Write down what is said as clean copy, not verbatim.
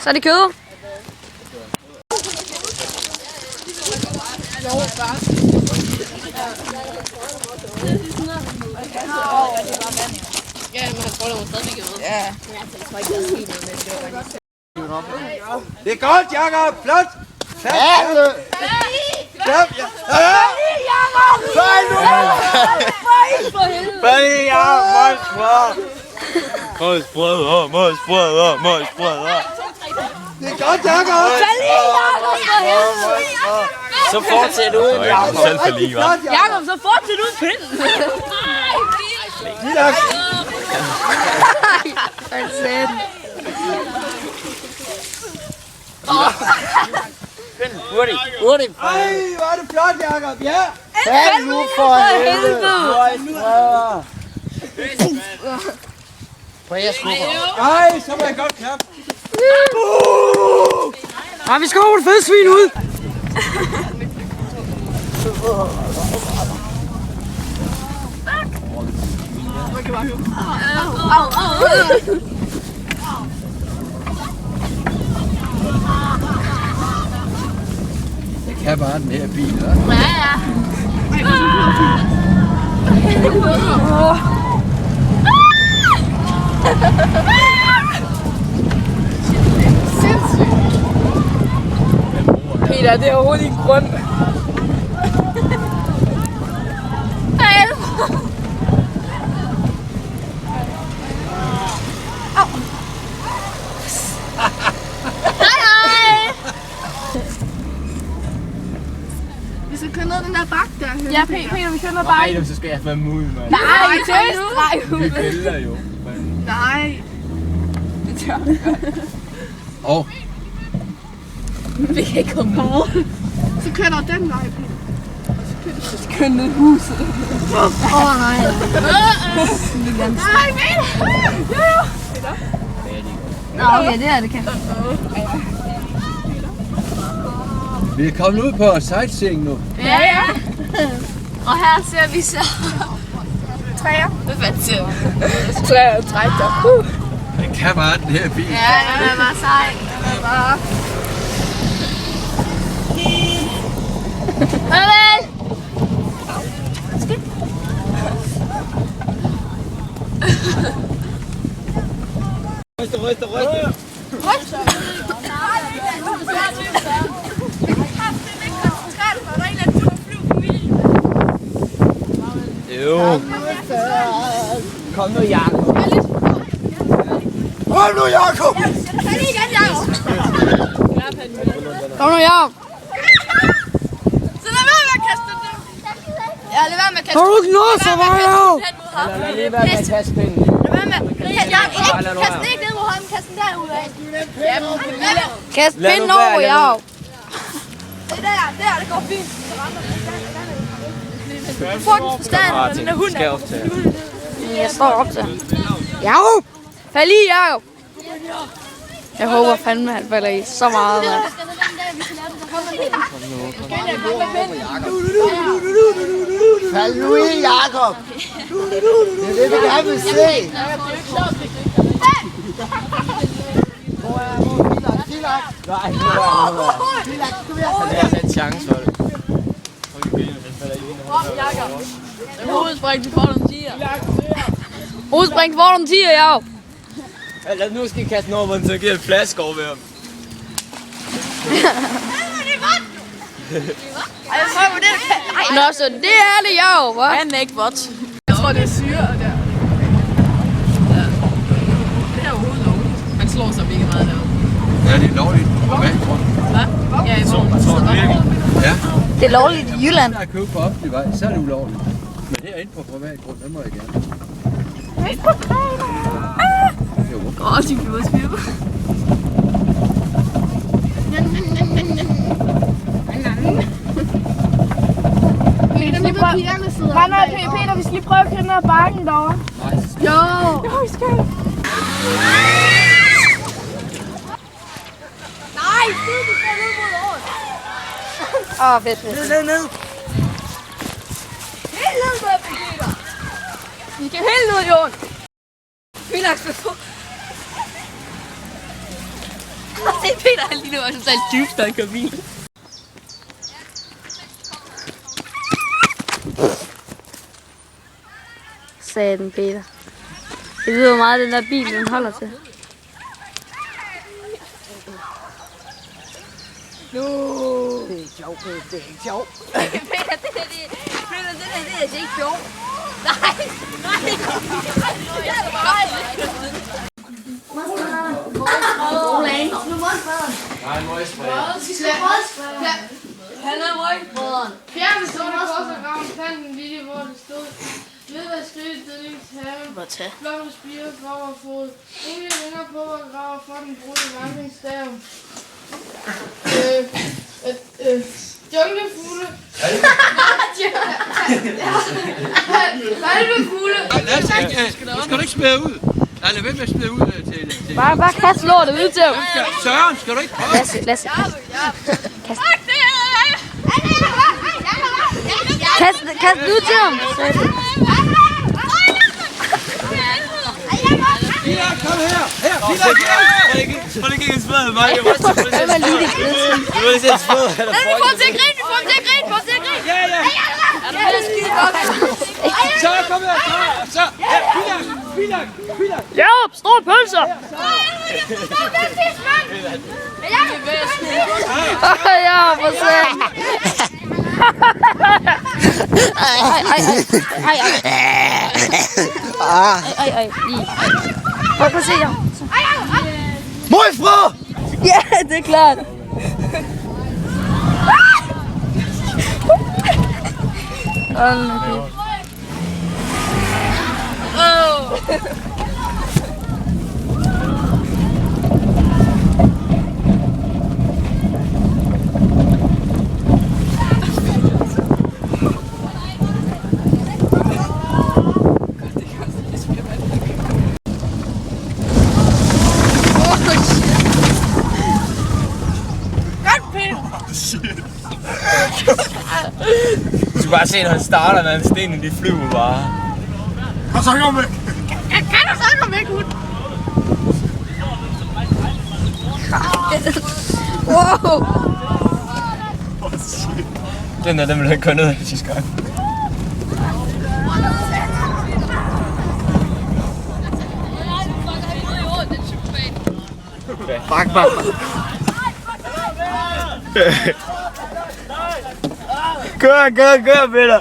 Så er det kød. Ja, men han tror, det var stadigvæk ud. Ja. Det er godt, Jakob! Flot! Flot! Færdig, Jakob! Mås brødre! Det er godt, Jakob! Så fortsæt ud, Jakob. Jakob, så fortsæt ud pinden. Hurtigt. Ej, hvor er det flot, Jakob! Ja! Færdig nu for helvede. Prøv at skubbe. Ej, så må jeg godt klappe. Ej, vi skal over det fede svin ud. Jeg kan bare den her bil, hva'? Peter, det er overhovedet ikke grund. Vi skal køre ned den der bakke der. Ja, Peter, vi kører ned bare. Nej, så skal jeg være ud, mand. Nej, tøst! Vi vælger jo. Nej. Og Vi kan ikke komme over. Så kører der den vej. Så skal vi ned i huset. Nej, Peter. Nå, okay, det er det kan. vi er kommet ud på sightseeing nu. Ja. Og her ser vi så træer. Hvad fanden ser vi? Træer og trækker. Jeg kan bare den her bil. Ja, det er bare sej. Det er bare... Farvel! Ryster. Jo. Kom nu, Jakob. Kom nu, Jakob! Kom nu, Jakob. Så lad være med at kaste den der. Ja, lad være med at kaste Har du ikke noget, så var jeg jo. Lad lige være med at kaste pinden. Lad være med. Kast den ikke ned mod hånden. Kast den derud af. Kast pinden over, Jakob. Det der, det går fint. Få den på stand, den der hund Skal optage. Jeg står op til. Jakob! Fald i, Jakob! Jeg håber fandme, han falder i så meget, mand. Fald nu i, Jakob. Det er det, vi gerne vil se. Nej, det er en chance for det. hovedspring, vi får nogle tiger. Hovedspring får nogle tiger, Jakob. Lad nu skal I kaste den over, hvor den så giver et flaske over ved ham. Nå, så det er det, Jakob, hva'? Han er ikke vådt. Jeg tror, det er syre der. Ja. Det er overhovedet lovligt. Man slår sig mega meget derovre. Ja, det er lovligt. På hvad? Hvad? Ja, i morgen. Ja. Det er lovligt i Jylland. Der er købt på offentlig vej, så er det ulovligt. Men herinde på privat grund, der må jeg gerne. Jo. De kan også spille. Peter, vi skal lige prøve at køre ned ad bakken derovre. Jo, vi skal. Nej, du skal ned mod året. Fedt. Ned. Helt ned med Peter. Vi kan helt ud, Jon. Vi lagt på. Se Peter, han lige nu også totalt dybt, der kører bil. Sagde den, Peter. Jeg ved, hvor meget den der bil, den holder til. Det er ikke sjovt, Peter. Det er ikke sjovt. Peter, det er ikke sjovt. Nej. Han er rygbrøderen. Fjern så der også graven planten lige hvor det stod. Ved at skrive dødningshaven. Flokke spiger for at få ingen vinger på at grave for den brudte vandringsstav. Junglefugle. Valvefugle. Nu skal du ikke smide ud. Nej, lad være med at smide ud til... Bare kast lortet ud til ham. Søren, skal du ikke prøve? Lasse. Kast ud til ham. Peter, kom her! Her, Peter! Prøv lige at spørge mig. Det var lige det glæde. Du vil lige se spørge. Vi får til at grine. Ja! Så, kom her! Så, Peter! Ja, store pølser. Ja, for sent. Ej. Lige. Prøv at se her. Morfra! Ja, det er klart. Du skal bare se, når han starter, når han stenene de flyver bare. Kom så, kom væk! Kan du så komme væk, hund? Wow. Den der, den ville han køre ned sidste gang. Bak. Kør, Peter!